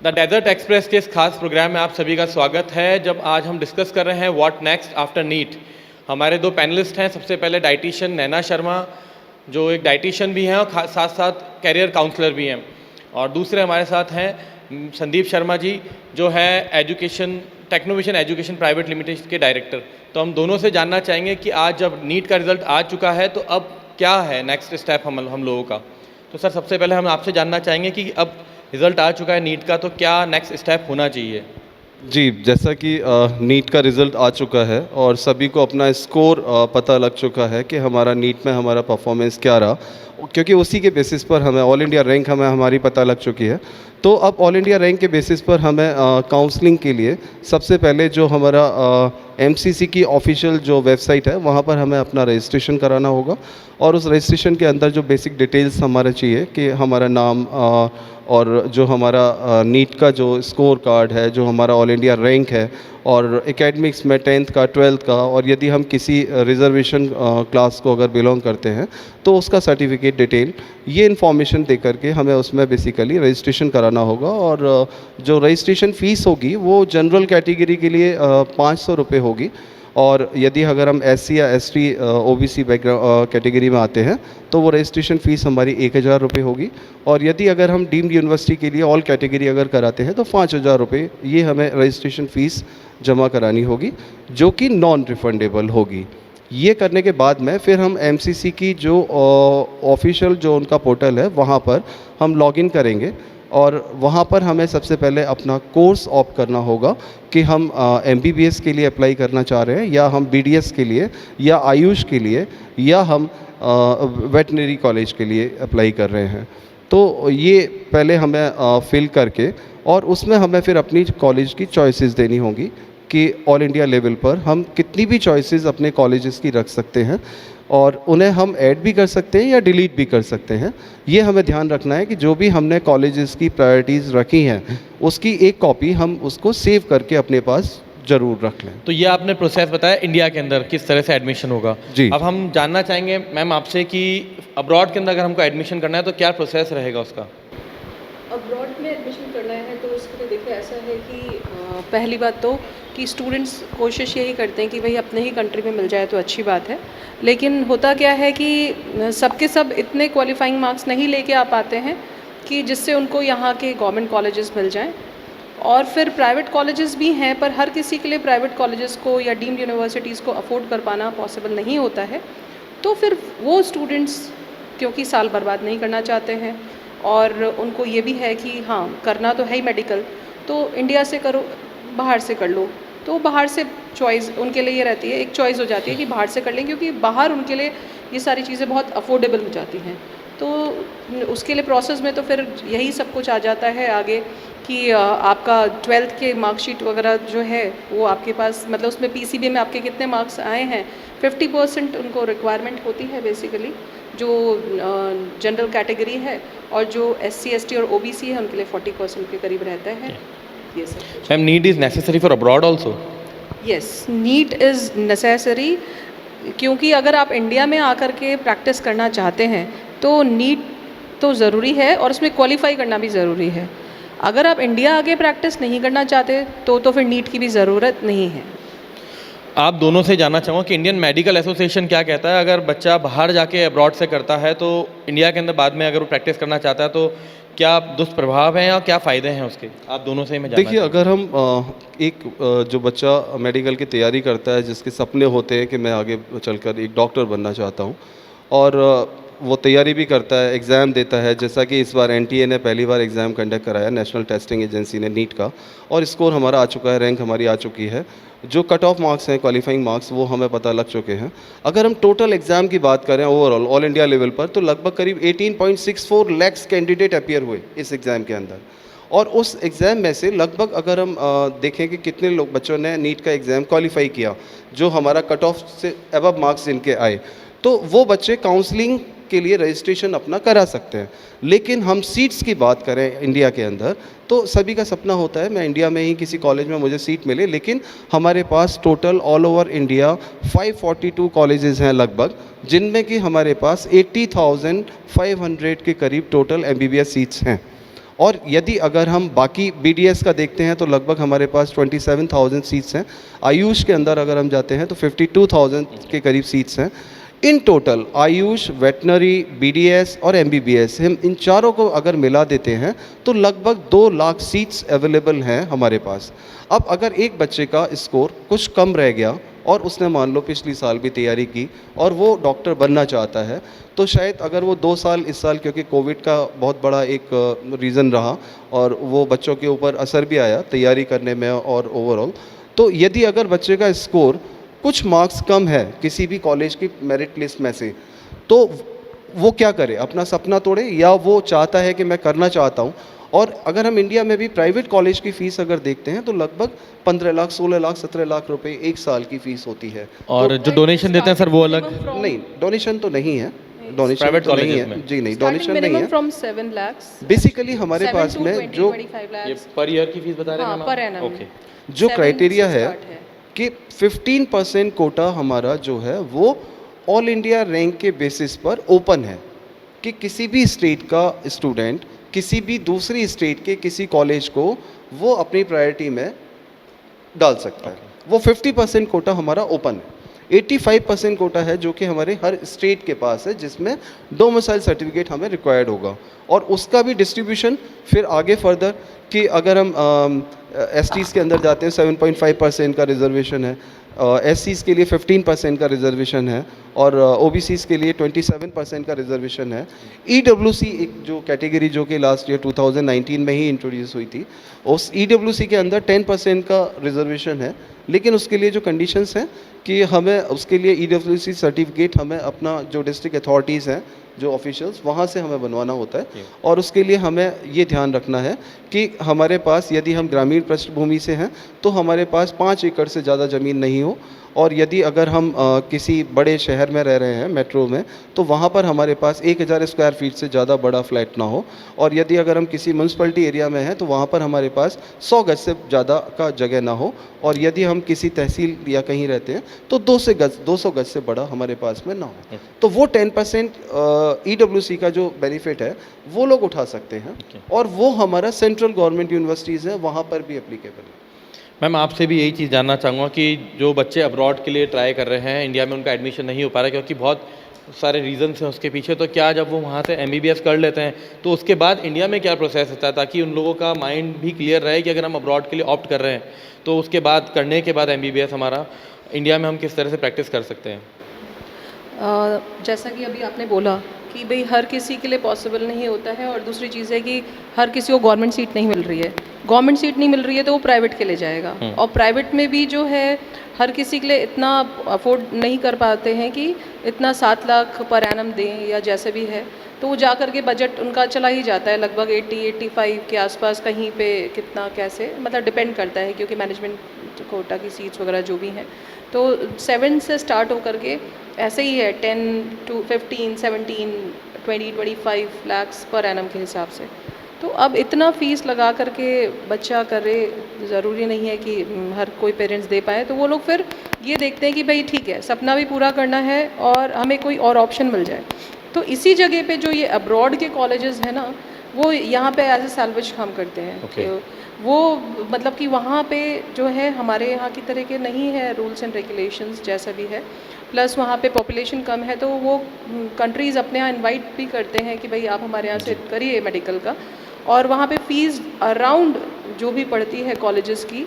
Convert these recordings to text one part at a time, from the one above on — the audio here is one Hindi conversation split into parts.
द डेजर्ट एक्सप्रेस के इस खास प्रोग्राम में आप सभी का स्वागत है। जब आज हम डिस्कस कर रहे हैं व्हाट नेक्स्ट आफ्टर नीट। हमारे दो पैनलिस्ट हैं। सबसे पहले डाइटिशियन नैना शर्मा, जो एक डाइटिशियन भी हैं और साथ साथ कैरियर काउंसलर भी हैं, और दूसरे हमारे साथ हैं संदीप शर्मा जी, जो है education Technovision education private limited के डायरेक्टर। तो हम दोनों से जानना चाहेंगे कि आज जब नीट का रिज़ल्ट आ चुका है तो अब क्या है नेक्स्ट स्टेप हम लोगों का। तो सर, सबसे पहले हम आपसे जानना चाहेंगे कि अब रिज़ल्ट आ चुका है नीट का, तो क्या नेक्स्ट स्टेप होना चाहिए। जी, जैसा कि नीट का रिज़ल्ट आ चुका है और सभी को अपना स्कोर पता लग चुका है कि हमारा नीट में हमारा परफॉर्मेंस क्या रहा, क्योंकि उसी के बेसिस पर हमें ऑल इंडिया रैंक हमारी पता लग चुकी है। तो अब ऑल इंडिया रैंक के बेसिस पर हमें काउंसलिंग के लिए सबसे पहले जो हमारा एमसीसी की ऑफिशियल जो वेबसाइट है वहाँ पर हमें अपना रजिस्ट्रेशन कराना होगा, और उस रजिस्ट्रेशन के अंदर जो बेसिक डिटेल्स हमारा चाहिए कि हमारा नाम और जो हमारा नीट का जो स्कोर कार्ड है, जो हमारा ऑल इंडिया रैंक है, और एकेडमिक्स में 10th का 12th का, और यदि हम किसी रिजर्वेशन क्लास को अगर बिलोंग करते हैं तो उसका सर्टिफिकेट डिटेल, ये इन्फॉर्मेशन दे करके हमें उसमें बेसिकली रजिस्ट्रेशन कराना होगा। और जो रजिस्ट्रेशन फ़ीस होगी वो जनरल कैटेगरी के लिए 500 रुपये होगी, और यदि अगर हम SC या ST OBC बैकग्राउंड कैटेगरी में आते हैं तो वो रजिस्ट्रेशन फ़ीस हमारी 1000 रुपये होगी, और यदि अगर हम डीम्ड यूनिवर्सिटी के लिए ऑल कैटेगरी अगर कराते हैं तो 5000 रुपये ये हमें रजिस्ट्रेशन फ़ीस जमा करानी होगी, जो कि नॉन रिफंडेबल होगी। ये करने के बाद में फिर हम MCC की जो ऑफिशियल जो उनका पोर्टल है वहाँ पर हम लॉगिन करेंगे, और वहाँ पर हमें सबसे पहले अपना कोर्स ऑप्ट करना होगा कि हम MBBS के लिए अप्लाई करना चाह रहे हैं, या हम BDS के लिए, या आयुष के लिए, या हम वेटनरी कॉलेज के लिए अप्लाई कर रहे हैं। तो ये पहले हमें फिल करके, और उसमें हमें फिर अपनी कॉलेज की चॉइसेस देनी होंगी कि ऑल इंडिया लेवल पर हम कितनी भी चॉइसेस अपने कॉलेजेस की रख सकते हैं, और उन्हें हम ऐड भी कर सकते हैं या डिलीट भी कर सकते हैं। ये हमें ध्यान रखना है कि जो भी हमने कॉलेजेस की प्रायोरिटीज़ रखी हैं उसकी एक कॉपी हम उसको सेव करके अपने पास ज़रूर रख लें। तो ये आपने प्रोसेस बताया इंडिया के अंदर किस तरह से एडमिशन होगा। जी। अब हम जानना चाहेंगे मैम आपसे कि अब्रॉड के अंदर अगर हमको एडमिशन करना है तो क्या प्रोसेस रहेगा उसका। अब्रॉड में एडमिशन करना है तो उसके लिए देखिए ऐसा है कि पहली बात तो कि स्टूडेंट्स कोशिश यही करते हैं कि भाई अपने ही कंट्री में मिल जाए तो अच्छी बात है, लेकिन होता क्या है कि सबके सब इतने क्वालिफाइंग मार्क्स नहीं लेके आ पाते हैं कि जिससे उनको यहाँ के गवर्नमेंट कॉलेजेस मिल जाएं। और फिर प्राइवेट कॉलेजेस भी हैं, पर हर किसी के लिए प्राइवेट कॉलेजेस को या डीम्ड यूनिवर्सिटीज़ को अफोर्ड कर पाना पॉसिबल नहीं होता है। तो फिर वो स्टूडेंट्स क्योंकि साल बर्बाद नहीं करना चाहते हैं, और उनको ये भी है कि हाँ करना तो है ही मेडिकल, तो इंडिया से करो बाहर से कर लो, तो बाहर से चॉइस उनके लिए ये रहती है, एक चॉइस हो जाती है कि बाहर से कर लें, क्योंकि बाहर उनके लिए ये सारी चीज़ें बहुत अफोर्डेबल हो जाती हैं। तो उसके लिए प्रोसेस में तो फिर यही सब कुछ आ जाता है आगे कि आपका 12th के मार्कशीट वगैरह जो है वो आपके पास, मतलब उसमें PCB में आपके कितने मार्क्स आए हैं, 50% उनको रिक्वायरमेंट होती है बेसिकली, जो जनरल कैटेगरी है, और जो SC ST और OBC है उनके लिए 40% के करीब रहता है। ये सब ma'am, NEET is necessary for abroad also. Yes, NEET is necessary, क्योंकि अगर आप इंडिया में आकर के प्रैक्टिस करना चाहते हैं तो नीट तो ज़रूरी है, और उसमें क्वालिफाई करना भी ज़रूरी है। अगर आप इंडिया आके प्रैक्टिस नहीं करना चाहते तो फिर नीट की भी ज़रूरत नहीं है। आप दोनों से जानना चाहूँगा कि इंडियन मेडिकल एसोसिएशन क्या कहता है, अगर बच्चा बाहर जाके अब्रॉड से करता है तो इंडिया के अंदर बाद में अगर वो प्रैक्टिस करना चाहता है तो क्या दुष्प्रभाव हैं और क्या फ़ायदे हैं उसके। आप दोनों से ही मैं जानना देखिए, अगर हम जो बच्चा मेडिकल की तैयारी करता है, जिसके सपने होते हैं कि मैं आगे चलकर एक डॉक्टर बनना चाहता हूँ, और वो तैयारी भी करता है, एग्ज़ाम देता है, जैसा कि इस बार NTA ने पहली बार एग्ज़ाम कंडक्ट कराया, नेशनल टेस्टिंग एजेंसी ने, नीट का, और स्कोर हमारा आ चुका है, रैंक हमारी आ चुकी है, जो कट ऑफ मार्क्स हैं, क्वालिफाइंग मार्क्स, वो हमें पता लग चुके हैं। अगर हम टोटल एग्ज़ाम की बात करें ओवरऑल ऑल इंडिया लेवल पर, तो लगभग करीब 18.64 लाख कैंडिडेट अपीयर हुए इस एग्ज़ाम के अंदर, और उस एग्ज़ाम में से लगभग अगर हम देखें कि कितने लोग बच्चों ने नीट का एग्ज़ाम क्वालिफाई किया, जो हमारा कट ऑफ से अबव मार्क्स जिनके आए, तो वो बच्चे काउंसलिंग के लिए रजिस्ट्रेशन अपना करा सकते हैं। लेकिन हम सीट्स की बात करें इंडिया के अंदर, तो सभी का सपना होता है मैं इंडिया में ही किसी कॉलेज में मुझे सीट मिले, लेकिन हमारे पास total all over India 542 colleges हैं लगभग, जिनमें कि हमारे पास 80,500 के करीब टोटल MBBS सीट्स हैं। और यदि अगर हम बाकी BDS का देखते हैं तो लगभग हमारे पास 27,000 सीट्स हैं। आयुष के अंदर अगर हम जाते हैं तो 52,000 के करीब सीट्स हैं। In total Ayush, veterinary, BDS और MBBS, हम इन चारों को अगर मिला देते हैं तो लगभग 2 लाख सीट्स अवेलेबल हैं हमारे पास। अब अगर एक बच्चे का स्कोर कुछ कम रह गया और उसने मान लो पिछली साल भी तैयारी की और वो डॉक्टर बनना चाहता है, तो शायद अगर वो 2 साल इस साल, क्योंकि कोविड का बहुत बड़ा एक रीज़न रहा और वो बच्चों के ऊपर असर भी आया तैयारी करने में और ओवरऑल, तो यदि अगर बच्चे का स्कोर कुछ मार्क्स कम है किसी भी कॉलेज की मेरिट लिस्ट में से, तो वो क्या करे, अपना सपना तोड़े या वो चाहता है कि मैं करना चाहता हूँ। और अगर हम इंडिया में भी प्राइवेट कॉलेज की फ़ीस अगर देखते हैं तो लगभग 15 लाख, 16 लाख, 17 लाख रुपए एक साल की फ़ीस होती है। और जो डोनेशन देते हैं सर वो अलग? नहीं, डोनेशन तो नहीं है, डोनेशन प्राइवेट तो नहीं कॉलेजेस है में? जी, नहीं, डोनेशन नहीं है। फ्रॉम 7 lakhs, बेसिकली हमारे 7 पास to में 20, जो 25 ये lakhs पर ईयर की फीस बता रहे हैं हाँ, मैम? per annum। ओके। जो 7 क्राइटेरिया से है start कि 15% कोटा हमारा जो है वो ऑल इंडिया रैंक के बेसिस पर ओपन है कि किसी भी स्टेट का स्टूडेंट किसी भी दूसरी स्टेट के किसी कॉलेज को वो अपनी प्रायोरिटी में डाल सकता है। वो 50% कोटा हमारा ओपन है। 85% कोटा है जो कि हमारे हर स्टेट के पास है, जिसमें डोमिसाइल सर्टिफिकेट हमें रिक्वायर्ड होगा। और उसका भी डिस्ट्रीब्यूशन फिर आगे फर्दर कि अगर हम STs के अंदर जाते हैं 7.5% का रिजर्वेशन है, SCs के लिए 15% का रिजर्वेशन है और OBCs के लिए 27% का रिजर्वेशन है। EWC एक जो कैटेगरी जो कि लास्ट ईयर 2019 में ही इंट्रोड्यूस हुई थी, उस EWC के अंदर 10% का रिजर्वेशन है, लेकिन उसके लिए जो कंडीशंस हैं कि हमें उसके लिए EWC सर्टिफिकेट हमें अपना जो डिस्ट्रिक्ट अथॉरिटीज़ हैं, जो ऑफिशियल्स, वहाँ से हमें बनवाना होता है। और उसके लिए हमें ये ध्यान रखना है कि हमारे पास यदि हम ग्रामीण पृष्ठभूमि से हैं तो हमारे पास 5 एकड़ से ज़्यादा ज़मीन नहीं हो, और यदि अगर हम किसी बड़े शहर में रह रहे हैं मेट्रो में, तो वहाँ पर हमारे पास 1000 स्क्वायर फीट से ज़्यादा बड़ा फ्लैट ना हो, और यदि अगर हम किसी म्यूनसिपलिटी एरिया में हैं तो वहाँ पर हमारे पास 100 गज से ज़्यादा का जगह ना हो, और यदि हम किसी तहसील या कहीं रहते हैं तो 200 गज से बड़ा हमारे पास में ना हो। तो वो 10% EWC का जो बेनिफिट है वो लोग उठा सकते हैं, और वो हमारा सेंट्रल गवर्नमेंट यूनिवर्सिटीज़ हैं वहाँ पर भी एप्लीकेबल है। मैम आपसे भी यही चीज़ जानना चाहूँगा कि जो बच्चे अब्रॉड के लिए ट्राई कर रहे हैं, इंडिया में उनका एडमिशन नहीं हो पा रहा है क्योंकि बहुत सारे रीजंस हैं उसके पीछे, तो क्या जब वो वहाँ से MBBS कर लेते हैं तो उसके बाद इंडिया में क्या प्रोसेस होता है ताकि उन लोगों का माइंड भी क्लियर रहे कि अगर हम अब्रॉड के लिए ऑप्ट कर रहे हैं तो उसके बाद करने के बाद MBBS हमारा इंडिया में हम किस तरह से प्रैक्टिस कर सकते हैं? जैसा कि अभी आपने बोला कि भाई हर किसी के लिए पॉसिबल नहीं होता है, और दूसरी चीज़ है कि हर किसी को गवर्नमेंट सीट नहीं मिल रही है। गवर्नमेंट सीट नहीं मिल रही है तो वो प्राइवेट के लिए जाएगा, और प्राइवेट में भी जो है हर किसी के लिए इतना अफोर्ड नहीं कर पाते हैं कि इतना 7 लाख पर एनम दें या जैसे भी है, तो वो जा कर के बजट उनका चला ही जाता है लगभग 80-85 के आसपास, कहीं पे कितना कैसे, मतलब डिपेंड करता है क्योंकि मैनेजमेंट कोटा की सीट्स वगैरह जो भी हैं। तो 7 से स्टार्ट होकर के ऐसे ही है 10 to 15, 17, 20, 25 लाख्स पर एनम के हिसाब से। तो अब इतना फ़ीस लगा करके बच्चा करे, ज़रूरी नहीं है कि हर कोई पेरेंट्स दे पाए, तो वो लोग फिर ये देखते हैं कि भाई ठीक है, सपना भी पूरा करना है और हमें कोई और ऑप्शन मिल जाए। तो इसी जगह पे जो ये अब्रॉड के कॉलेजेस हैं ना, वो यहाँ पे एज ए सैल्वेज काम करते हैं। Okay. वो मतलब कि वहाँ पे जो है हमारे यहाँ की तरह के नहीं है रूल्स एंड रेगुलेशंस जैसा भी है, प्लस वहाँ पे पॉपुलेशन कम है, तो वो कंट्रीज़ अपने यहाँ इनवाइट भी करते हैं कि भाई आप हमारे यहाँ से करिए मेडिकल का। और वहाँ पे फ़ीस अराउंड जो भी पड़ती है कॉलेजेस की,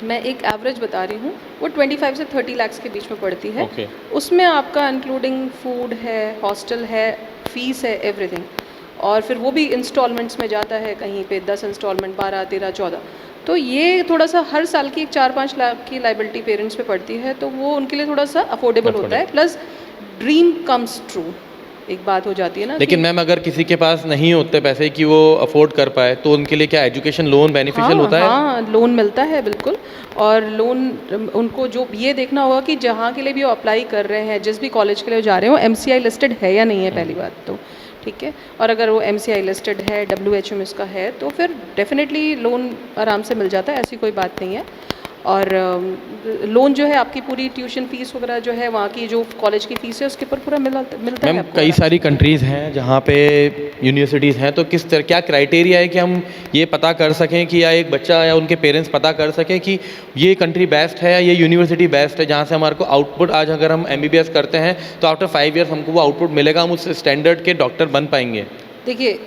मैं एक एवरेज बता रही हूँ, वो 25 से 30 लाख्स के बीच में पड़ती है। Okay. उसमें आपका इंक्लूडिंग फूड है, हॉस्टल है, फ़ीस है, एवरीथिंग। और फिर वो भी इंस्टॉलमेंट्स में जाता है, कहीं पे 10 इंस्टॉलमेंट, 12, 13, 14। तो ये थोड़ा सा हर साल की 4-5 लाख की लाइबिलिटी पेरेंट्स पे पड़ती है, तो वो उनके लिए थोड़ा सा अफोर्डेबल होता है, प्लस ड्रीम कम्स ट्रू एक बात हो जाती है ना। लेकिन मैम अगर किसी के पास नहीं होते पैसे कि वो अफोर्ड कर पाए, तो उनके लिए क्या एजुकेशन लोन बेनिफिशियल होता है? हाँ, लोन मिलता है बिल्कुल। और लोन उनको जो ये देखना होगा कि जहाँ के लिए भी वो अप्लाई कर रहे हैं, जिस भी कॉलेज के लिए जा रहे हो, MCI लिस्टेड है या नहीं है, पहली बात तो ठीक है। और अगर वो MCI लिस्टेड है, WHM इसका है, तो फिर डेफिनेटली लोन आराम से मिल जाता है, ऐसी कोई बात नहीं है। और लोन जो है आपकी पूरी ट्यूशन फीस वगैरह जो है वहाँ की जो कॉलेज की फीस है उसके ऊपर पूरा मिलता है मैम आपको कई आराम सारी से। कंट्रीज़ हैं जहाँ पे यूनिवर्सिटीज़ हैं, तो किस तरह क्या क्राइटेरिया है कि हम ये पता कर सकें कि या एक बच्चा या उनके पेरेंट्स पता कर सकें कि ये कंट्री बेस्ट है या ये यूनिवर्सिटी बेस्ट है जहाँ से हमारे को आउटपुट, आज अगर हम एमबीबीएस करते हैं तो आफ्टर 5 ईयर्स हमको वो आउटपुट मिलेगा, हम उस स्टैंडर्ड के डॉक्टर बन पाएंगे? देखिए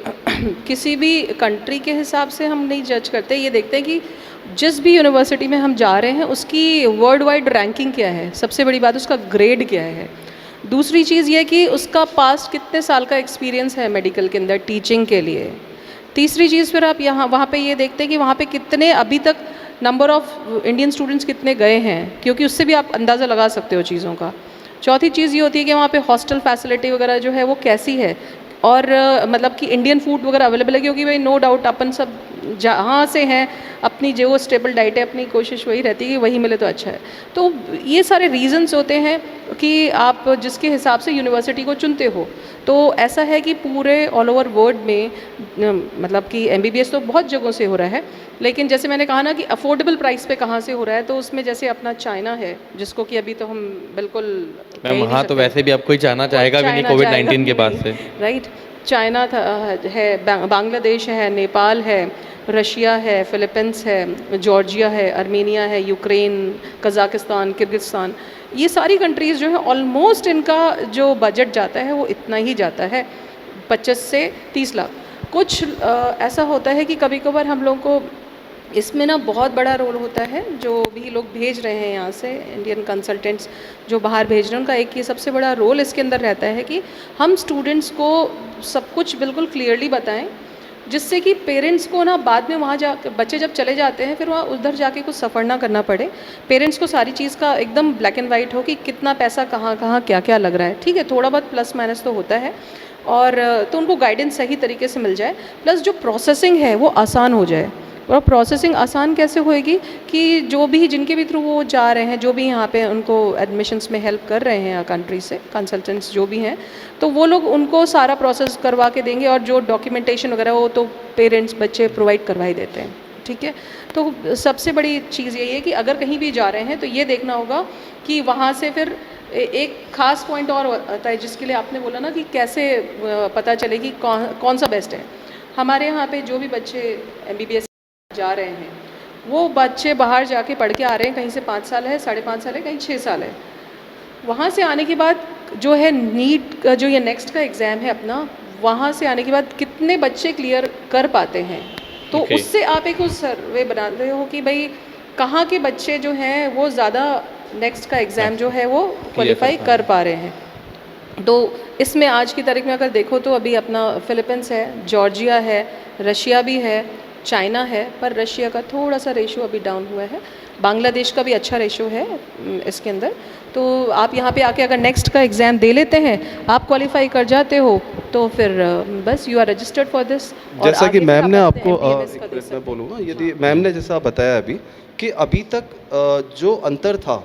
किसी भी कंट्री के हिसाब से हम नहीं जज करते, ये देखते हैं कि जिस भी यूनिवर्सिटी में हम जा रहे हैं उसकी वर्ल्ड वाइड रैंकिंग क्या है, सबसे बड़ी बात उसका ग्रेड क्या है। दूसरी चीज़ ये कि उसका पास्ट कितने साल का एक्सपीरियंस है मेडिकल के अंदर टीचिंग के लिए। तीसरी चीज़ फिर आप यहाँ वहाँ पे ये देखते हैं कि वहाँ पे कितने अभी तक नंबर ऑफ़ इंडियन स्टूडेंट्स कितने गए हैं, क्योंकि उससे भी आप अंदाज़ा लगा सकते हो चीज़ों का। चौथी चीज़ ये होती है कि वहाँ पे हॉस्टल फैसिलिटी वगैरह जो है वो कैसी है, और मतलब कि इंडियन फूड वगैरह अवेलेबल है, क्योंकि भाई नो डाउट अपन सब जहाँ से हैं अपनी जो स्टेबल डाइट है अपनी कोशिश वही रहती है कि वही मिले तो अच्छा है। तो ये सारे रीजंस होते हैं कि आप जिसके हिसाब से यूनिवर्सिटी को चुनते हो। तो ऐसा है कि पूरे ऑल ओवर वर्ल्ड में मतलब कि एमबीबीएस तो बहुत जगहों से हो रहा है, लेकिन जैसे मैंने कहा ना कि अफोर्डेबल प्राइस पे कहाँ से हो रहा है, तो उसमें जैसे अपना चाइना है जिसको कि अभी तो हम बिल्कुल कह ही मैम नहीं वहाँ तो सकते। वैसे भी अब कोई जाना चाहेगा भी नहीं चाइना कोविड-19 के जाएगा बाद से। नहीं, राइट। चाइना था है, बांग्लादेश है, नेपाल है, रशिया है, फिलीपींस है, जॉर्जिया है, अर्मेनिया है, यूक्रेन, कज़ाकिस्तान, किर्गिस्तान, ये सारी कंट्रीज़ जो है ऑलमोस्ट इनका जो बजट जाता है वो इतना ही जाता है, 25 से 30 लाख। कुछ ऐसा होता है कि कभी कभार हम लोग को इसमें ना बहुत बड़ा रोल होता है, जो भी लोग भेज रहे हैं यहाँ से इंडियन कंसल्टेंट्स जो बाहर भेज रहे हैं उनका एक ये सबसे बड़ा रोल इसके अंदर रहता है कि हम स्टूडेंट्स को सब कुछ बिल्कुल क्लियरली बताएं, जिससे कि पेरेंट्स को ना बाद में वहाँ जा बच्चे जब चले जाते हैं फिर वहाँ उधर जाके कुछ सफ़र ना करना पड़े। पेरेंट्स को सारी चीज़ का एकदम ब्लैक एंड वाइट हो कि कितना पैसा कहाँ कहाँ क्या क्या लग रहा है। ठीक है, थोड़ा बहुत प्लस माइनस तो होता है, और तो उनको गाइडेंस सही तरीके से मिल जाए, प्लस जो प्रोसेसिंग है वो आसान हो जाए। और प्रोसेसिंग आसान कैसे होएगी कि जो भी जिनके भी थ्रू वो जा रहे हैं, जो भी यहाँ पे उनको एडमिशन्स में हेल्प कर रहे हैं कंट्री से कंसल्टेंट्स जो भी हैं, तो वो लोग उनको सारा प्रोसेस करवा के देंगे, और जो डॉक्यूमेंटेशन वगैरह वो तो पेरेंट्स बच्चे प्रोवाइड करवा ही देते हैं। ठीक है, तो सबसे बड़ी चीज़ यही है कि अगर कहीं भी जा रहे हैं तो ये देखना होगा कि वहाँ से फिर एक ख़ास पॉइंट और होता है जिसके लिए आपने बोला ना कि कैसे पता चले कि कौन सा बेस्ट है। हमारे यहाँ पे जो भी बच्चे एमबीबीएस जा रहे हैं वो बच्चे बाहर जाके पढ़ के आ रहे हैं, कहीं से 5 साल है, 5.5 साल है, कहीं 6 साल है। वहाँ से आने के बाद जो है नीट का जो ये नेक्स्ट का एग्ज़ाम है अपना, वहाँ से आने के बाद कितने बच्चे क्लियर कर पाते हैं, तो Okay. उससे आप एक उस सर्वे बना रहे हो कि भाई कहाँ के बच्चे जो हैं वो ज़्यादा नेक्स्ट का एग्ज़ाम जो है वो क्वालिफाई कर पा रहे हैं। तो इसमें आज की तारीख में अगर देखो तो अभी अपना फिलीपींस है, जॉर्जिया है, रशिया भी है, चाइना है, पर रशिया का थोड़ा सा रेशो अभी डाउन हुआ है, बांग्लादेश का भी अच्छा रेशो है इसके अंदर। तो आप यहाँ पे आके अगर नेक्स्ट का एग्ज़ाम दे लेते हैं, आप क्वालिफाई कर जाते हो, तो फिर बस you are registered for this. जैसा कि मैम ने आपको मैं एक मिनट मैं बोलूँगा, यदि मैम ने जैसा बताया अभी कि अभी तक जो अंतर था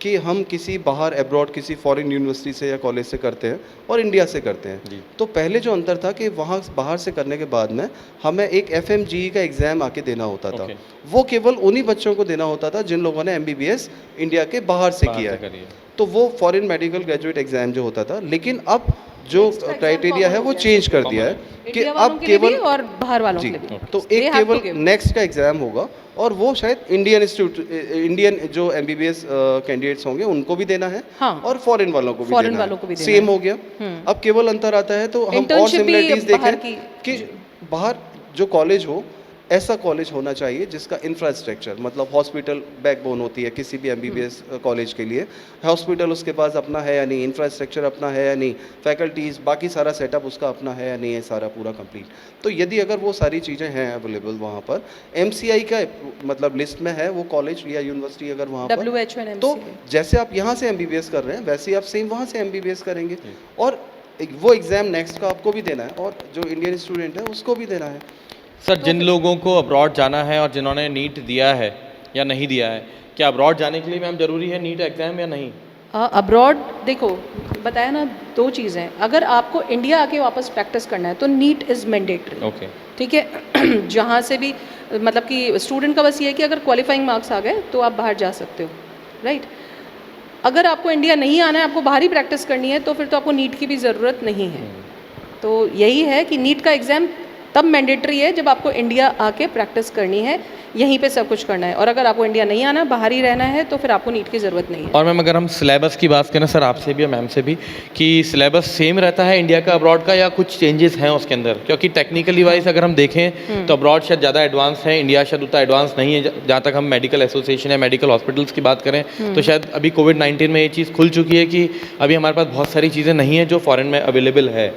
कि हम किसी बाहर एब्रॉड किसी फॉरेन यूनिवर्सिटी से या कॉलेज से करते हैं और इंडिया से करते हैं, तो पहले जो अंतर था कि वहाँ बाहर से करने के बाद में हमें एक FMGE का एग्ज़ाम आके देना होता था। वो केवल उन्हीं बच्चों को देना होता था जिन लोगों ने MBBS इंडिया के बाहर से किया है, तो वो फॉरेन मेडिकल ग्रेजुएट एग्ज़ाम जो होता था। लेकिन अब जो क्राइटेरिया है वो चेंज कर दिया है कि अब केवल और बाहर वालों के जी, लिए भी। तो एक केवल नेक्स्ट का एग्ज़ाम होगा, और वो शायद इंडियन जो MBBS कैंडिडेट्स होंगे उनको भी देना है, हाँ, और फॉरेन वालों को भी देना है। सेम हो गया। अब केवल अंतर आता है, तो हम और Internship भी सिमिलरिटीज बाहर देखें कि बाहर जो कॉलेज हो ऐसा कॉलेज होना चाहिए जिसका इंफ्रास्ट्रक्चर, मतलब हॉस्पिटल बैकबोन होती है किसी भी MBBS कॉलेज के लिए। हॉस्पिटल उसके पास अपना है या नहीं, इंफ्रास्ट्रक्चर अपना है या नहीं, फैकल्टीज़ बाकी सारा सेटअप उसका अपना है या नहीं है, सारा पूरा कंप्लीट। तो यदि अगर वो सारी चीज़ें हैं अवेलेबल वहाँ पर, MCI का मतलब लिस्ट में है वो कॉलेज या यूनिवर्सिटी अगर वहाँ पर, WHO तो जैसे आप यहाँ से MBBS कर रहे हैं वैसे ही आप सेम वहाँ से MBBS करेंगे, और वो एग्ज़ाम नेक्स्ट का आपको भी देना है और जो इंडियन स्टूडेंट है उसको भी देना है। सर, जिन लोगों को अब्रॉड जाना है और जिन्होंने नीट दिया है या नहीं दिया है, क्या अब्रॉड जाने के लिए मैम ज़रूरी है नीट एग्ज़ाम या नहीं? अब्रॉड देखो, बताया ना, दो चीज़ें हैं। अगर आपको इंडिया आके वापस प्रैक्टिस करना है तो नीट इज़ मैंडेटरी, ओके। ठीक है। जहाँ से भी मतलब कि स्टूडेंट का बस ये है कि अगर क्वालिफाइंग मार्क्स आ गए तो आप बाहर जा सकते हो, राइट। अगर आपको इंडिया नहीं आना है, आपको बाहर ही प्रैक्टिस करनी है, तो फिर तो आपको नीट की भी ज़रूरत नहीं है। तो यही है कि नीट का एग्ज़ाम तब मैंडेटरी है जब आपको इंडिया आके प्रैक्टिस करनी है, यहीं पे सब कुछ करना है। और अगर आपको इंडिया नहीं आना, बाहर ही रहना है, तो फिर आपको नीट की ज़रूरत नहीं है। और मैम अगर हम सिलेबस की बात करें सर आपसे भी और मैम से भी, कि सिलेबस सेम रहता है इंडिया का अब्रॉड का या कुछ चेंजेस हैं उसके अंदर? क्योंकि टेक्निकली वाइज अगर हम देखें तो अब्रॉड शायद ज़्यादा एडवांस है, इंडिया शायद उतना एडवांस नहीं है। जहाँ तक हम मेडिकल एसोसिएशन या मेडिकल हॉस्पिटल्स की बात करें तो शायद अभी कोविड-19 में ये चीज़ खुल चुकी है कि अभी हमारे पास बहुत सारी चीज़ें नहीं हैं जो फॉरेन में अवेलेबल है।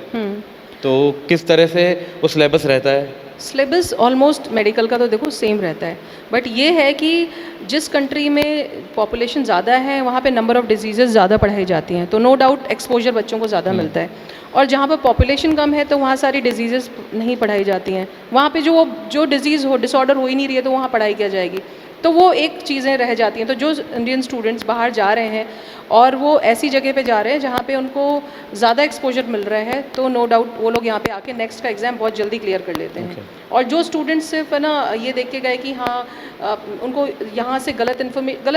तो किस तरह से वो सिलेबस रहता है? सिलेबस ऑलमोस्ट मेडिकल का तो देखो सेम रहता है, बट ये है कि जिस कंट्री में पॉपुलेशन ज़्यादा है वहाँ पे नंबर ऑफ़ डिजीज़ेज़ ज़्यादा पढ़ाई जाती हैं, तो नो डाउट एक्सपोजर बच्चों को ज़्यादा मिलता है। और जहाँ पर पॉपुलेशन कम है तो वहाँ सारी डिजीज़ेज़ नहीं पढ़ाई जाती हैं। वहाँ पे जो डिज़ीज़ हो, डिसऑर्डर हो ही नहीं रही है, तो वहाँ पढ़ाई क्या जाएगी? तो वो एक चीज़ें रह जाती हैं। तो जो इंडियन स्टूडेंट्स बाहर जा रहे हैं और वो ऐसी जगह पे जा रहे हैं जहाँ पे उनको ज़्यादा एक्सपोजर मिल रहा है, तो नो डाउट वो लोग यहाँ पे आके नेक्स्ट का एग्ज़ाम बहुत जल्दी क्लियर कर लेते हैं। और जो स्टूडेंट्स सिर्फ है ना ये देख के गए कि हाँ उनको यहाँ से गलत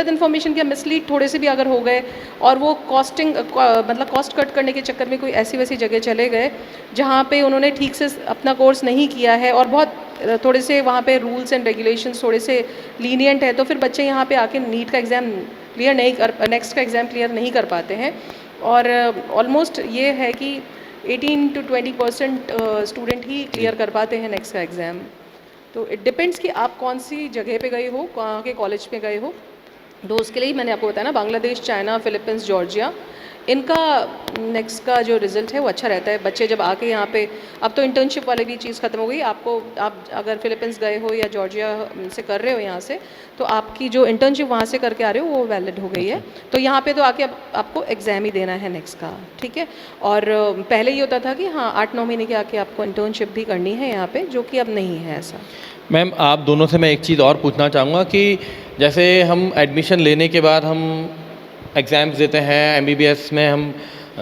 इन्फॉर्मेशन क्या मिसलीड थोड़े से भी अगर हो गए, और वो कॉस्टिंग मतलब कॉस्ट कट करने के चक्कर में कोई ऐसी वैसी जगह चले गए जहाँ पे उन्होंने ठीक से अपना कोर्स नहीं किया है और बहुत थोड़े से वहाँ पे रूल्स एंड रेगुलेशंस थोड़े से लीनियंट है, तो फिर बच्चे यहाँ पे आके नीट का एग्ज़ाम क्लियर नहीं कर, नेक्स्ट का एग्ज़ाम क्लियर नहीं कर पाते हैं। और ऑलमोस्ट ये है कि 18 to 20% स्टूडेंट ही क्लियर कर पाते हैं नेक्स्ट का एग्ज़ाम। तो इट डिपेंड्स कि आप कौन सी जगह पे गए हो, कहाँ के कॉलेज पे गए हो। तो उसके लिए ही मैंने आपको बताया ना, बांग्लादेश, चाइना, फिलीपींस, जॉर्जिया, इनका नेक्स्ट का जो रिज़ल्ट है वो अच्छा रहता है। बच्चे जब आके यहाँ पे, अब तो इंटर्नशिप वाली भी चीज़ ख़त्म हो गई। आप अगर फिलीपींस गए हो या जॉर्जिया से कर रहे हो यहाँ से, तो आपकी जो इंटर्नशिप वहाँ से करके आ रहे हो वो वैलिड हो गई है। तो यहाँ पे तो आके अब आपको एग्ज़ाम ही देना है नेक्स्ट का, ठीक है। और पहले ये होता था कि हाँ 8-9 महीने के आके आपको इंटर्नशिप भी करनी है यहाँ पे, जो कि अब नहीं है ऐसा। मैम आप दोनों से मैं एक चीज़ और पूछना चाहूँगा कि जैसे हम एडमिशन लेने के बाद हम एग्ज़ाम्स देते हैं, एमबीबीएस में हम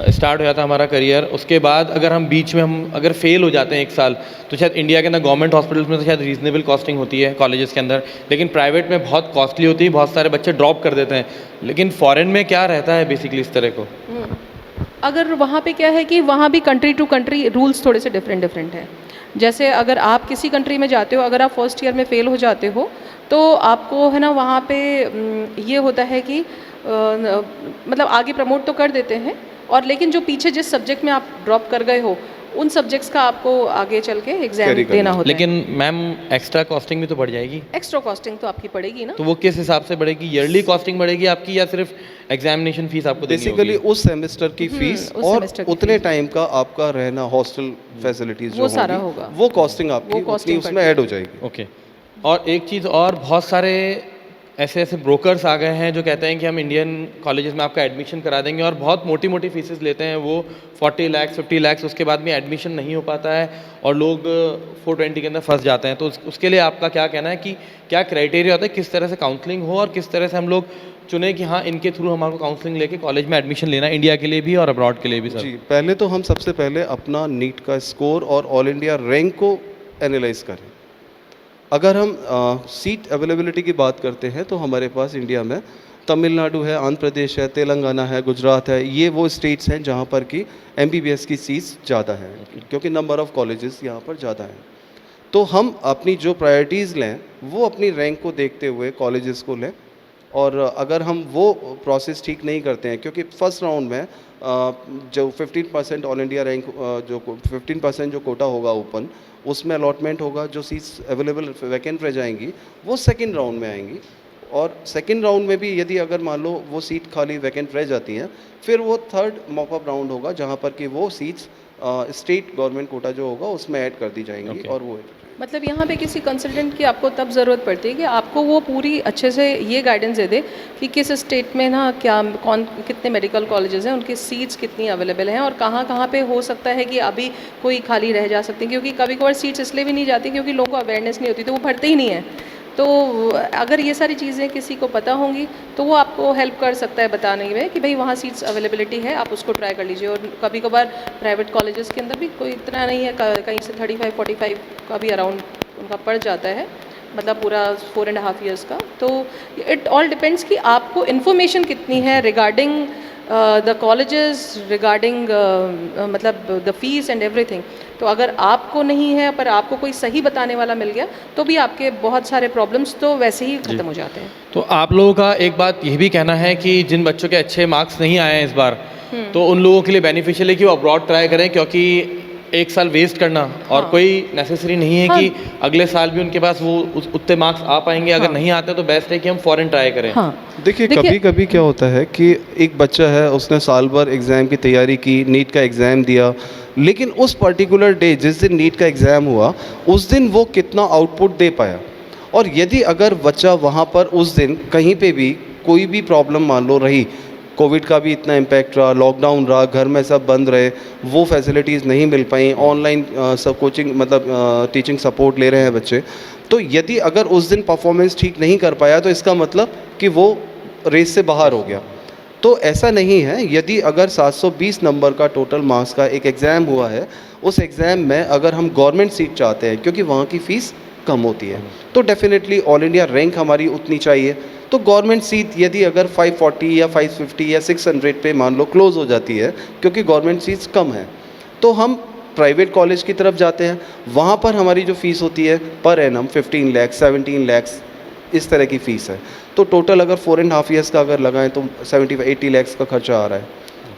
स्टार्ट हो जाता है हमारा करियर, उसके बाद अगर हम बीच में हम अगर फेल हो जाते हैं एक साल, तो शायद इंडिया के अंदर गवर्नमेंट हॉस्पिटल्स में तो शायद रीजनेबल कॉस्टिंग होती है कॉलेजेस के अंदर, लेकिन प्राइवेट में बहुत कॉस्टली होती है, बहुत सारे बच्चे ड्रॉप कर देते हैं। लेकिन फॉरेन में क्या रहता है बेसिकली इस तरह को? अगर वहाँ पे क्या है कि वहाँ भी कंट्री टू कंट्री रूल्स थोड़े से डिफरेंट हैं। जैसे अगर आप किसी कंट्री में जाते हो, अगर आप फर्स्ट ईयर में फ़ेल हो जाते हो, तो आपको है ना वहाँ पे ये होता है कि मतलब आगे प्रमोट तो कर देते हैं, और लेकिन जो पीछे जिस सब्जेक्ट में आप ड्रॉप कर गए हो उन सब्जेक्ट्स का आपको आगे चल के एग्जाम देना होता है। लेकिन मैम एक्स्ट्रा कॉस्टिंग भी तो बढ़ जाएगी। एक्स्ट्रा कॉस्टिंग तो आपकी पड़ेगी ना। तो वो किस हिसाब से बढ़ेगी? ईयरली कॉस्टिंग बढ़ेगी आपकी या सिर्फ एग्जामिनेशन फीस आपको देनी होगी? बेसिकली उस सेमेस्टर की फीस और उतने टाइम का आपका रहना, हॉस्टल फैसिलिटीज जो वो सारा होगा, वो कॉस्टिंग आपकी उतनी उसमें ऐड हो जाएगी। ओके। और एक चीज़ और, बहुत सारे ऐसे ऐसे ब्रोकर्स आ गए हैं जो कहते हैं कि हम इंडियन कॉलेजेस में आपका एडमिशन करा देंगे और बहुत मोटी मोटी फीसेस लेते हैं, वो 40 लाख 50 लाख, उसके बाद में एडमिशन नहीं हो पाता है और लोग 420 के अंदर फंस जाते हैं। तो उसके लिए आपका क्या कहना है कि क्या क्राइटेरिया होता है, किस तरह से काउंसलिंग हो और किस तरह से हम लोग चुने कि हाँ इनके थ्रू हमारे को काउंसलिंग लेके कॉलेज में एडमिशन लेना है, इंडिया के लिए भी और अब्रॉड के लिए भी? सर जी, पहले तो हम सबसे पहले अपना नीट का स्कोर और ऑल इंडिया रैंक को एनालाइज करें। अगर हम सीट अवेलेबिलिटी की बात करते हैं तो हमारे पास इंडिया में तमिलनाडु है, आंध्र प्रदेश है, तेलंगाना है, गुजरात है, ये वो स्टेट्स हैं जहाँ पर कि एमबीबीएस की सीट्स ज़्यादा हैं, क्योंकि नंबर ऑफ़ कॉलेजेस यहाँ पर ज़्यादा हैं। तो हम अपनी जो प्रायोरिटीज़ लें वो अपनी रैंक को देखते हुए कॉलेजेस को लें, और अगर हम वो प्रोसेस ठीक नहीं करते हैं, क्योंकि फर्स्ट राउंड में जो 15% ऑल इंडिया रैंक, जो 15% जो कोटा होगा ओपन, उसमें अलॉटमेंट होगा, जो सीट्स अवेलेबल वैकेंट रह जाएंगी वो सेकंड राउंड में आएंगी। और सेकंड राउंड में भी यदि अगर मान लो वो सीट खाली वैकेंट रह जाती हैं, फिर वो थर्ड मॉकअप राउंड होगा जहाँ पर कि वो सीट्स स्टेट गवर्नमेंट कोटा जो होगा उसमें ऐड कर दी जाएंगी। और वो मतलब यहाँ पे किसी कंसल्टेंट की आपको तब ज़रूरत पड़ती है कि आपको वो पूरी अच्छे से ये गाइडेंस दे दे कि किस स्टेट में ना क्या कितने मेडिकल कॉलेजेस हैं, उनकी सीट्स कितनी अवेलेबल हैं और कहाँ पे हो सकता है कि अभी कोई खाली रह जा सकती है। क्योंकि कभी कभार सीट्स इसलिए भी नहीं जाती क्योंकि लोगों को अवेयरनेस नहीं होती, तो वो भरते ही नहीं है। तो अगर ये सारी चीज़ें किसी को पता होंगी तो वो आपको हेल्प कर सकता है बताने में कि भाई वहाँ सीट्स अवेलेबिलिटी है, आप उसको ट्राई कर लीजिए। और कभी कभार प्राइवेट कॉलेजेस के अंदर भी कोई इतना नहीं है, कहीं से 35-45 का भी अराउंड उनका पड़ जाता है, मतलब पूरा 4.5 ईयर्स का। तो इट ऑल डिपेंड्स कि आपको इन्फॉर्मेशन कितनी है रिगार्डिंग द कॉलेजेस, रिगार्डिंग मतलब द फीस एंड एवरीथिंग। तो अगर आपको नहीं है पर आपको कोई सही बताने वाला मिल गया तो भी आपके बहुत सारे प्रॉब्लम्स तो वैसे ही ख़त्म हो जाते हैं। तो आप लोगों का एक बात यह भी कहना है कि जिन बच्चों के अच्छे मार्क्स नहीं आए हैं इस बार, तो उन लोगों के लिए बेनिफिशियल है कि वो अब्रॉड ट्राई करें, क्योंकि एक साल वेस्ट करना और कोई नेसेसरी नहीं है कि अगले साल भी उनके पास वो उतने मार्क्स आ पाएंगे। अगर नहीं आते तो बेस्ट है कि हम फॉरेन ट्राई करें। देखिए कभी कभी क्या होता है कि एक बच्चा है, उसने साल भर एग्ज़ाम की तैयारी की, नीट का एग्ज़ाम दिया, लेकिन उस पर्टिकुलर डे जिस दिन नीट का एग्ज़ाम हुआ उस दिन वो कितना आउटपुट दे पाया। और यदि अगर बच्चा वहाँ पर उस दिन कहीं पे भी कोई भी प्रॉब्लम मान लो रही, कोविड का भी इतना इम्पैक्ट रहा, लॉकडाउन रहा, घर में सब बंद रहे, वो फैसिलिटीज़ नहीं मिल पाई, ऑनलाइन सब कोचिंग मतलब टीचिंग सपोर्ट ले रहे हैं बच्चे, तो यदि अगर उस दिन परफॉर्मेंस ठीक नहीं कर पाया तो इसका मतलब कि वो रेस से बाहर हो गया। तो ऐसा नहीं है। यदि अगर 720 नंबर का टोटल मार्क्स का एक एग्ज़ाम हुआ है, उस एग्ज़ाम में अगर हम गवर्नमेंट सीट चाहते हैं क्योंकि वहाँ की फ़ीस कम होती है, तो डेफिनेटली ऑल इंडिया रैंक हमारी उतनी चाहिए। तो गवर्नमेंट सीट यदि अगर 540 या 550 या 600 पे मान लो क्लोज़ हो जाती है क्योंकि गवर्नमेंट सीट्स कम हैं, तो हम प्राइवेट कॉलेज की तरफ जाते हैं। वहाँ पर हमारी जो फ़ीस होती है पर एनम 15 लाख 17 लाख इस तरह की फ़ीस है। तो टोटल अगर 4.5 ईयर्स का अगर लगाएं तो 70-80 लाख का खर्चा आ रहा है,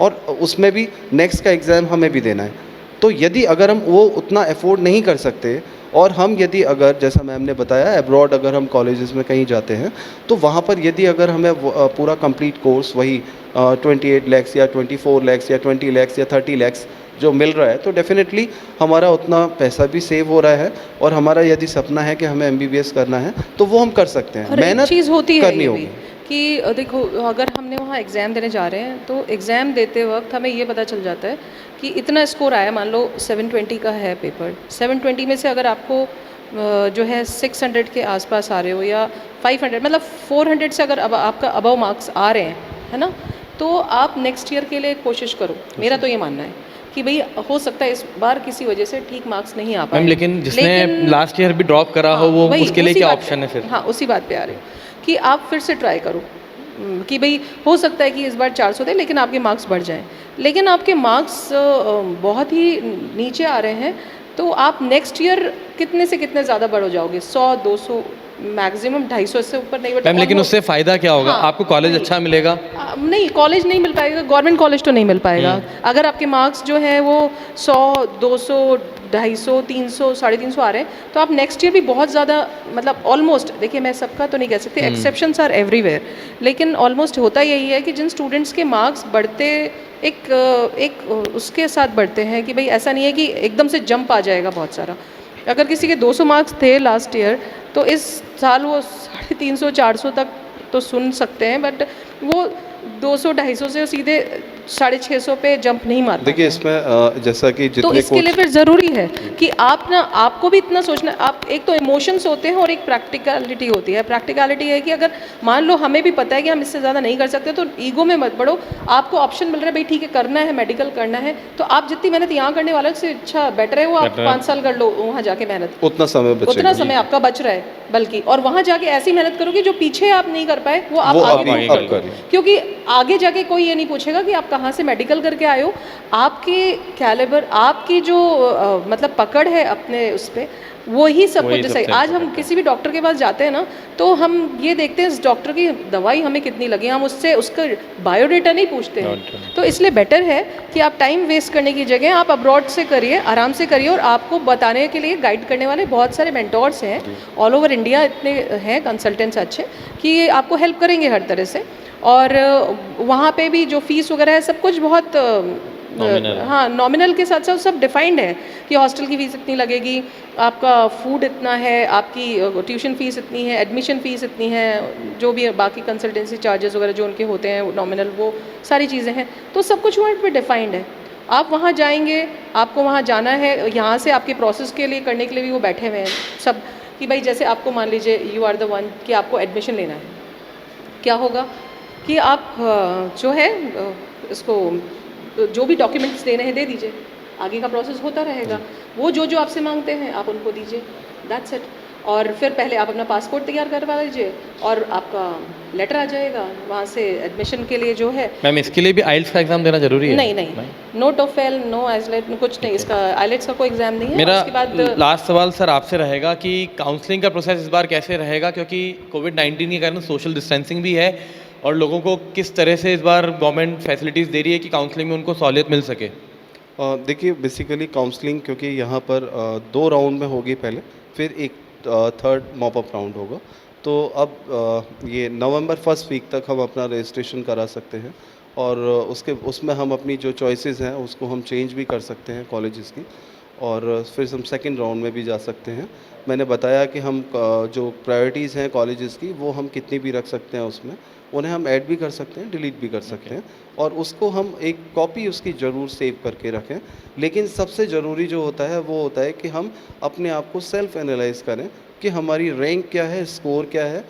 और उसमें भी नेक्स्ट का एग्ज़ाम हमें भी देना है। तो यदि अगर हम वो उतना अफोर्ड नहीं कर सकते, और हम यदि अगर जैसा मैम ने बताया अब्रॉड अगर हम कॉलेजेस में कहीं जाते हैं तो वहाँ पर यदि अगर हमें पूरा कंप्लीट कोर्स वही 28 लाख या 24 लाख या 20 लाख या 30 लाख जो मिल रहा है, तो डेफिनेटली हमारा उतना पैसा भी सेव हो रहा है, और हमारा यदि सपना है कि हमें MBBS करना है तो वो हम कर सकते हैं। मेहनत चीज़ होती है करनी होगी कि देखो अगर हमने वहाँ एग्ज़ाम देने जा रहे हैं तो एग्ज़ाम देते वक्त हमें ये पता चल जाता है कि इतना स्कोर आया, मान लो 720 का है पेपर, 720 में से अगर आपको जो है 600 के आसपास आ रहे हो या 500 मतलब 400 से अगर अब आपका अबव मार्क्स आ रहे हैं, है ना, तो आप नेक्स्ट ईयर के लिए कोशिश करो। मेरा तो ये मानना है कि भाई हो सकता है इस बार किसी वजह से ठीक मार्क्स नहीं आ पाए, लेकिन जिसने लास्ट ईयर भी ड्रॉप करा हो वो उसके लिए क्या ऑप्शन है फिर? हाँ, उसी बात पे आ रहे हो कि आप फिर से ट्राई करो कि भाई हो सकता है कि इस बार 400 दे लेकिन आपके मार्क्स बढ़ जाएं। लेकिन आपके मार्क्स बहुत ही नीचे आ रहे हैं तो आप नेक्स्ट ईयर कितने से कितने ज़्यादा बढ़ हो जाओगे, 100-200 मैक्सिमम 250 से ऊपर नहीं बढ़। लेकिन उससे फ़ायदा क्या होगा? आपको कॉलेज अच्छा मिलेगा? नहीं, कॉलेज नहीं मिल पाएगा, गवर्नमेंट कॉलेज तो नहीं मिल पाएगा। अगर आपके मार्क्स जो हैं वो 100, 200, 250, 300, 350 आ रहे हैं तो आप नेक्स्ट ईयर भी बहुत ज़्यादा मतलब ऑलमोस्ट, देखिए मैं सबका तो नहीं कह सकती, एक्सेप्शंस आर एवरीवेयर, लेकिन ऑलमोस्ट होता यही है कि जिन स्टूडेंट्स के मार्क्स बढ़ते एक उसके साथ बढ़ते हैं कि भाई ऐसा नहीं है कि एकदम से जंप आ जाएगा बहुत सारा। अगर किसी के 200 मार्क्स थे लास्ट ईयर तो इस साल वो 350-400 तक तो सुन सकते हैं, बट वो 200-250 से सीधे 650 पे जंप नहीं मारता। देखिए इसमें जैसा कि जितने तो इसके लिए फिर ज़रूरी है कि आप ना, आपको भी इतना सोचना, आप एक तो इमोशंस होते हैं और एक प्रैक्टिकलिटी होती है। प्रैक्टिकलिटी है कि अगर मान लो हमें भी पता है कि हम इससे ज़्यादा नहीं कर सकते तो ईगो में मत बढ़ो, आपको ऑप्शन मिल रहा है भाई ठीक है करना है, मेडिकल करना है, तो आप जितनी मेहनत यहाँ करने वाले से अच्छा बेटर है वो आप 5 साल कर लो वहाँ जाके मेहनत, उतना समय आपका बच रहा है बल्कि, और वहाँ जाके ऐसी मेहनत करोगे जो पीछे आप नहीं कर पाए वो आप आगे कर लो, क्योंकि आगे जाके कोई ये नहीं पूछेगा कि आप कहाँ से मेडिकल करके आए हो। आपके कैलिबर, आपकी जो मतलब पकड़ है अपने उस पर, वो ही सब कुछ सही। आज हम किसी भी डॉक्टर के पास जाते हैं ना तो हम ये देखते हैं इस डॉक्टर की दवाई हमें कितनी लगी, हम उससे उसका बायोडेटा नहीं पूछते हैं। तो इसलिए बेटर है कि आप टाइम वेस्ट करने की जगह आप अब्रॉड से करिए, आराम से करिए, और आपको बताने के लिए गाइड करने वाले बहुत सारे मेंटोर्स हैं ऑल ओवर इंडिया, इतने हैं कंसल्टेंट्स अच्छे कि आपको हेल्प करेंगे हर तरह से। और वहाँ पे भी जो फीस वगैरह है सब कुछ बहुत हाँ नॉमिनल के साथ साथ सब डिफाइंड है कि हॉस्टल की फ़ीस इतनी लगेगी, आपका फूड इतना है, आपकी ट्यूशन फ़ीस इतनी है, एडमिशन फ़ीस इतनी है, जो भी बाकी कंसल्टेंसी चार्जेस वगैरह जो उनके होते हैं नॉमिनल, वो सारी चीज़ें हैं, तो सब कुछ वहाँ पे डिफाइंड है। आप वहाँ जाएंगे, आपको वहाँ जाना है, यहाँ से आपके प्रोसेस के लिए करने के लिए भी वो बैठे हुए हैं सब, कि भाई जैसे आपको मान लीजिए यू आर द वन कि आपको एडमिशन लेना है, क्या होगा कि आप जो है इसको जो भी डॉक्यूमेंट्स देने हैं दे दीजिए, आगे का प्रोसेस होता रहेगा, वो जो आपसे मांगते हैं आप उनको दीजिए, दैट्स इट। और फिर पहले आप अपना पासपोर्ट तैयार करवा लीजिए और आपका लेटर आ जाएगा वहाँ से एडमिशन के लिए जो है। मैम इसके लिए भी आइल्स का एग्ज़ाम देना जरूरी है? नहीं, नो टोफेल, नो आइलेट, कुछ नहीं, इसका आइलेट्स का कोई एग्ज़ाम नहीं है। मेरा उसके बाद लास्ट सवाल सर आपसे रहेगा कि काउंसलिंग का प्रोसेस इस बार कैसे रहेगा, क्योंकि कोविड-19 के कारण सोशल डिस्टेंसिंग भी है और लोगों को किस तरह से इस बार गवर्नमेंट फैसिलिटीज़ दे रही है कि काउंसलिंग में उनको सहूलियत मिल सके? देखिए बेसिकली काउंसलिंग क्योंकि यहाँ पर 2 राउंड में होगी पहले, फिर एक थर्ड मॉप अप राउंड होगा, तो अब ये नवंबर फर्स्ट वीक तक हम अपना रजिस्ट्रेशन करा सकते हैं और उसमें हम अपनी जो चॉइसेस हैं उसको हम चेंज भी कर सकते हैं कॉलेजेस की, और फिर हम सेकंड राउंड में भी जा सकते हैं। मैंने बताया कि हम जो प्रायोरिटीज़ हैं कॉलेजेस की वो हम कितनी भी रख सकते हैं, उसमें उन्हें हम ऐड भी कर सकते हैं, डिलीट भी कर सकते हैं, और उसको हम एक कॉपी उसकी ज़रूर सेव करके रखें। लेकिन सबसे ज़रूरी जो होता है वो होता है कि हम अपने आप को सेल्फ एनालाइज करें कि हमारी रैंक क्या है, स्कोर क्या है,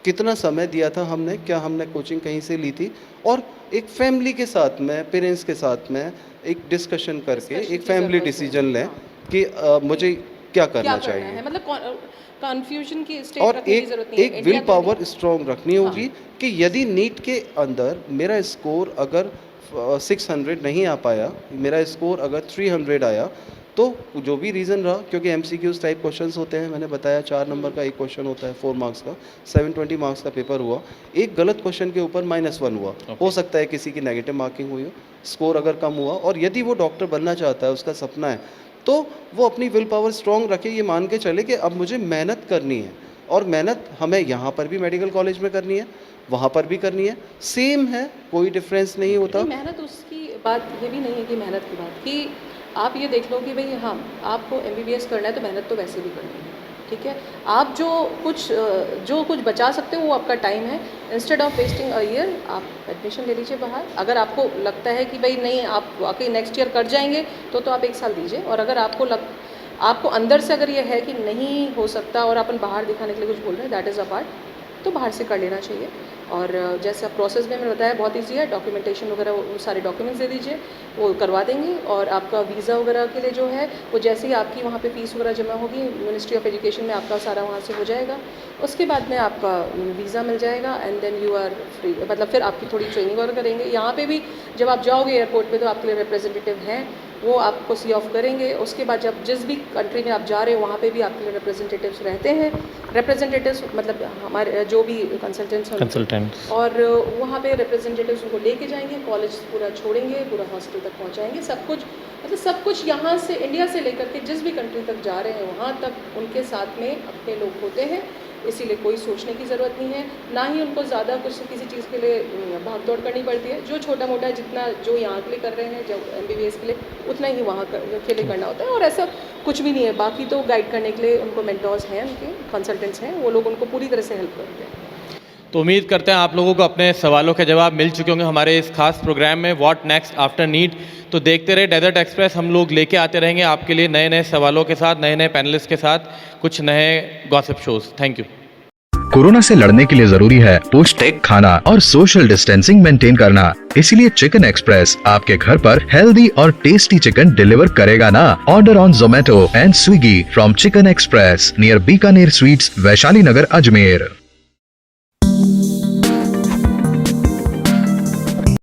कितना समय दिया था हमने, क्या हमने कोचिंग कहीं से ली थी, और एक फैमिली के साथ में, पेरेंट्स के साथ में एक डिस्कशन करके एक फैमिली डिसीजन लें कि मुझे क्या करना चाहिए। मतलब कंफ्यूजन की स्टेट और रखने की जरूरत नहीं है। एक विल पावर स्ट्रॉन्ग रखनी होगी कि यदि नीट के अंदर मेरा स्कोर अगर 600 नहीं आ पाया, मेरा स्कोर अगर 300 आया, तो जो भी रीज़न रहा, क्योंकि MCQs टाइप क्वेश्चंस होते हैं, मैंने बताया 4 नंबर का एक क्वेश्चन होता है 4 मार्क्स का, 720 मार्क्स का पेपर हुआ, एक गलत क्वेश्चन के ऊपर -1 हुआ, हो सकता है किसी की नेगेटिव मार्किंग हुई हो, स्कोर अगर कम हुआ, और यदि वो डॉक्टर बनना चाहता है, उसका सपना है, तो वो अपनी विल पावर स्ट्रॉन्ग रखे, ये मान के चले कि अब मुझे मेहनत करनी है, और मेहनत हमें यहाँ पर भी मेडिकल कॉलेज में करनी है, वहाँ पर भी करनी है, सेम है, कोई डिफरेंस नहीं होता। मेहनत उसकी बात ये भी नहीं है कि मेहनत की बात कि आप ये देख लो कि भाई हाँ आपको MBBS करना है तो मेहनत तो वैसे भी करनी है, ठीक है। आप जो कुछ बचा सकते हो वो आपका टाइम है, instead of wasting a year आप एडमिशन ले लीजिए बाहर। अगर आपको लगता है कि भाई नहीं आप वाकई नेक्स्ट ईयर कर जाएंगे तो आप 1 साल दीजिए, और अगर आपको अंदर से अगर ये है कि नहीं हो सकता और अपन बाहर दिखाने के लिए कुछ बोल रहे हैं, दैट इज़ अ पार्ट, तो बाहर से कर लेना चाहिए। और जैसा प्रोसेस में मैंने बताया बहुत इजी है, डॉक्यूमेंटेशन वगैरह वो सारे डॉक्यूमेंट्स दे दीजिए, वो करवा देंगे, और आपका वीज़ा वगैरह के लिए जो है वो जैसे ही आपकी वहाँ पे फ़ीस वगैरह जमा होगी मिनिस्ट्री ऑफ एजुकेशन में आपका सारा वहाँ से हो जाएगा, उसके बाद में आपका वीज़ा मिल जाएगा, and then you are free. मतलब फिर आपकी थोड़ी ट्रेनिंग वगैरह करेंगे। यहाँ पे भी जब आप जाओगे एयरपोर्ट पे तो आपके लिए रिप्रेजेंटेटिव हैं, वो आपको सी ऑफ करेंगे। उसके बाद जब जिस भी कंट्री में आप जा रहे हो वहाँ पे भी आपके लिए रिप्रेजेंटेटिव्स रहते हैं। रिप्रेजेंटेटिव्स मतलब हमारे जो भी कंसल्टेंट्स, और वहाँ पे रिप्रेजेंटेटिव्स उनको लेके जाएंगे, कॉलेज पूरा छोड़ेंगे, पूरा हॉस्टल तक पहुँचाएंगे, सब कुछ यहाँ से इंडिया से लेकर के जिस भी कंट्री तक जा रहे हैं वहाँ तक उनके साथ में अपने लोग होते हैं, इसीलिए कोई सोचने की ज़रूरत नहीं है, ना ही उनको ज़्यादा कुछ किसी चीज़ के लिए भाग दौड़ करनी पड़ती है। जो छोटा मोटा जितना जो यहाँ के लिए कर रहे हैं, जब MBBS के लिए, उतना ही वहाँ के लिए करना होता है, और ऐसा कुछ भी नहीं है। बाकी तो गाइड करने के लिए उनको मेंटर्स हैं, उनके कंसल्टेंट्स हैं, वो लोग उनको पूरी तरह से हेल्प करते हैं। तो उम्मीद करते हैं आप लोगों को अपने सवालों के जवाब मिल चुके होंगे हमारे इस खास प्रोग्राम में व्हाट नेक्स्ट आफ्टर नीट। तो देखते रहे डेजर्ट एक्सप्रेस, हम लोग लेके आते रहेंगे आपके लिए नए नए सवालों के साथ, नए नए पैनलिस्ट के साथ कुछ नए gossip shows. Thank you. Corona से लड़ने के लिए जरूरी है पौष्टिक खाना और सोशल डिस्टेंसिंग मेंटेन करना। इसीलिए चिकन एक्सप्रेस आपके घर पर हेल्दी और टेस्टी चिकन डिलीवर करेगा ना। Order on Zomato and Swiggy from chicken express near Bikaner sweets, Vaishali Nagar, Ajmer.